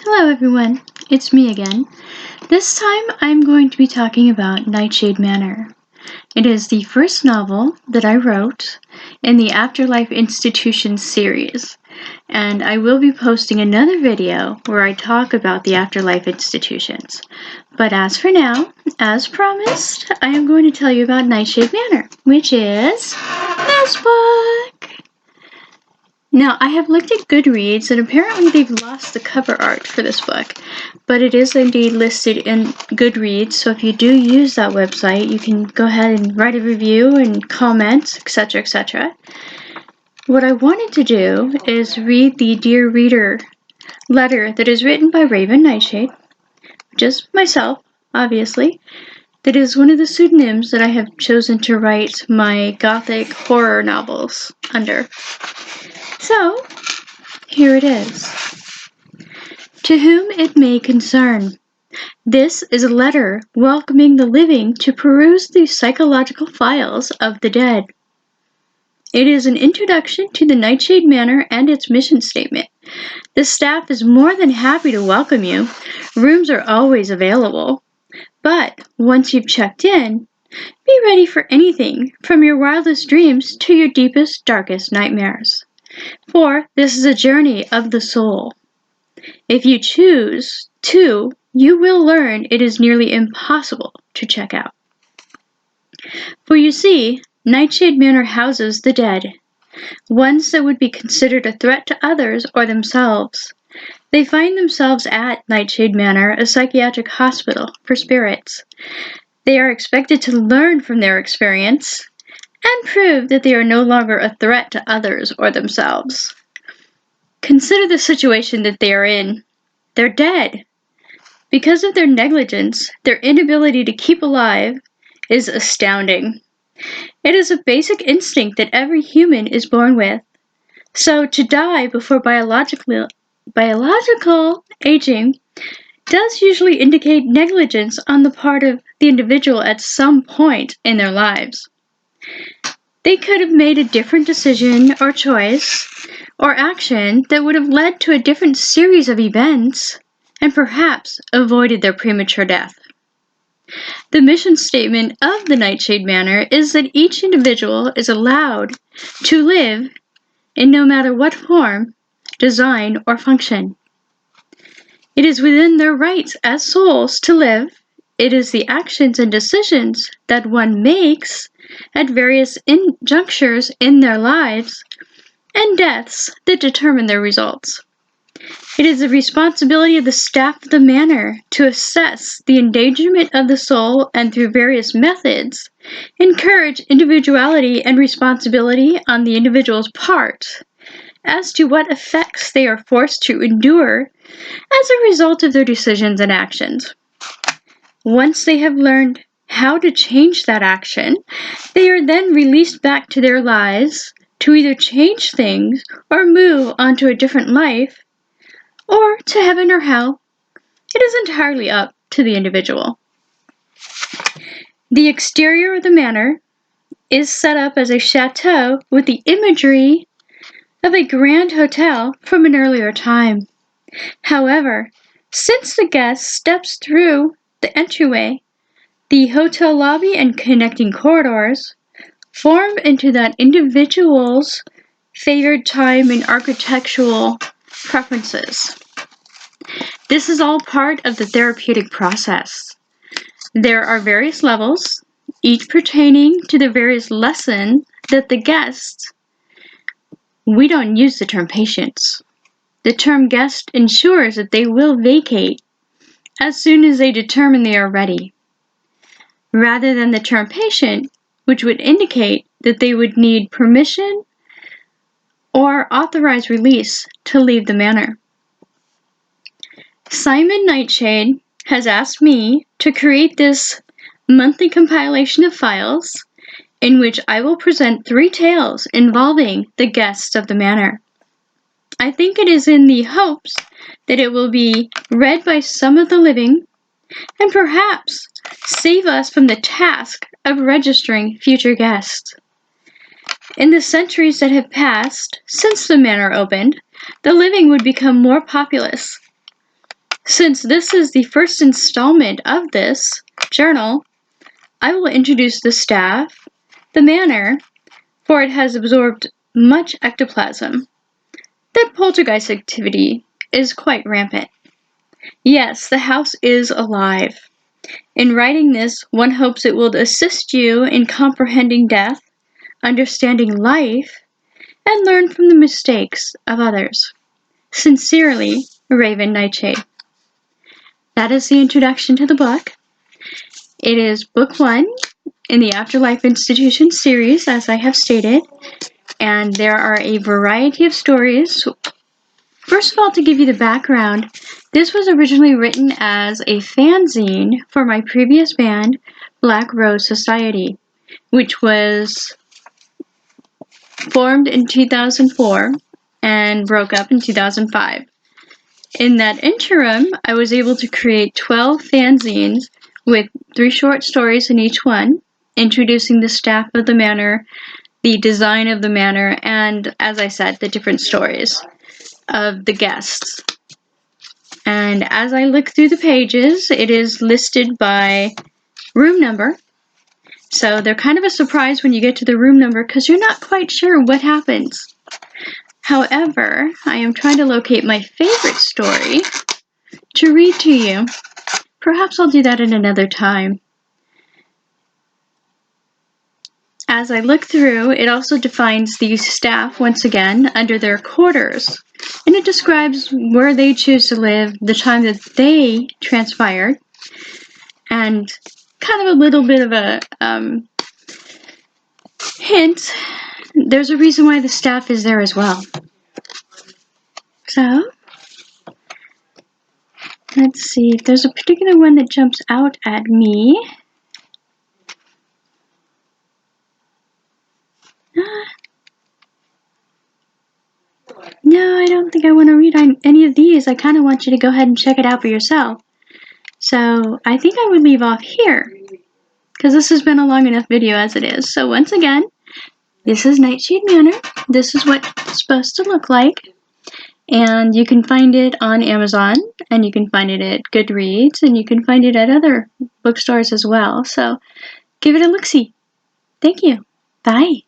Hello everyone, it's me again. This time I'm going to be talking about Knightshade Manor. It is the first novel that I wrote in the Afterlife Institutions series, and I will be posting another video where I talk about the Afterlife Institutions. But as for now, as promised, I am going to tell you about Knightshade Manor, which is this book! Now, I have looked at Goodreads, and apparently they've lost the cover art for this book, but it is indeed listed in Goodreads, so if you do use that website, you can go ahead and write a review and comment, etc., etc. What I wanted to do is read the Dear Reader letter that is written by Raven Knightshade, just myself, obviously. That is one of the pseudonyms that I have chosen to write my gothic horror novels under. So, here it is. To whom it may concern, this is a letter welcoming the living to peruse the psychological files of the dead. It is an introduction to the Knightshade Manor and its mission statement. The staff is more than happy to welcome you. Rooms are always available. But once you've checked in, be ready for anything from your wildest dreams to your deepest, darkest nightmares. For this is a journey of the soul. If you choose to, you will learn it is nearly impossible to check out. For you see, Knightshade Manor houses the dead, ones that would be considered a threat to others or themselves. They find themselves at Knightshade Manor, a psychiatric hospital for spirits. They are expected to learn from their experience and prove that they are no longer a threat to others or themselves. Consider the situation that they are in. They're dead. Because of their negligence, their inability to keep alive is astounding. It is a basic instinct that every human is born with. So to die before biological aging does usually indicate negligence on the part of the individual at some point in their lives. They could have made a different decision or choice or action that would have led to a different series of events and perhaps avoided their premature death. The mission statement of the Knightshade Manor is that each individual is allowed to live in no matter what form, design, or function. It is within their rights as souls to live. It is the actions and decisions that one makes at various junctures in their lives and deaths that determine their results. It is the responsibility of the staff of the manor to assess the endangerment of the soul and through various methods encourage individuality and responsibility on the individual's part as to what effects they are forced to endure as a result of their decisions and actions. Once they have learned how to change that action, they are then released back to their lives to either change things or move on to a different life, or to heaven or hell. It is entirely up to the individual. The exterior of the manor is set up as a chateau with the imagery of a grand hotel from an earlier time. However, since the guest steps through the entryway, the hotel lobby and connecting corridors form into that individual's favored time and architectural preferences. This is all part of the therapeutic process. There are various levels, each pertaining to the various lesson that the guests. We don't use the term patients. The term guest ensures that they will vacate as soon as they determine they are ready, rather than the term patient, which would indicate that they would need permission or authorized release to leave the manor. Simon Knightshade has asked me to create this monthly compilation of files in which I will present 3 tales involving the guests of the manor. I think it is in the hopes that it will be read by some of the living and perhaps save us from the task of registering future guests. In the centuries that have passed since the manor opened, the living would become more populous. Since this is the first installment of this journal, I will introduce the staff, the manor, for it has absorbed much ectoplasm. That poltergeist activity is quite rampant. Yes, the house is alive. In writing this, one hopes it will assist you in comprehending death, understanding life, and learn from the mistakes of others. Sincerely, Raven Knightshade. That is the introduction to the book. It is book 1 in the Afterlife Institutions series, as I have stated, and there are a variety of stories. First of all, to give you the background, this was originally written as a fanzine for my previous band, Black Rose Society, which was formed in 2004 and broke up in 2005. In that interim, I was able to create 12 fanzines with 3 short stories in each one, introducing the staff of the manor, the design of the manor, and, as I said, the different stories of the guests. And as I look through the pages, it is listed by room number. So they're kind of a surprise when you get to the room number because you're not quite sure what happens. However, I am trying to locate my favorite story to read to you. Perhaps I'll do that at another time. As I look through, it also defines the staff once again under their quarters, and it describes where they choose to live, the time that they transpired, and kind of a little bit of a hint. There's a reason why the staff is there as well. So, let's see if there's a particular one that jumps out at me. No, I don't think I want to read any of these. I kind of want you to go ahead and check it out for yourself. So I think I would leave off here, because this has been a long enough video as it is. So once again, this is Knightshade Manor. This is what it's supposed to look like. And you can find it on Amazon, and you can find it at Goodreads, and you can find it at other bookstores as well. So give it a look-see. Thank you. Bye.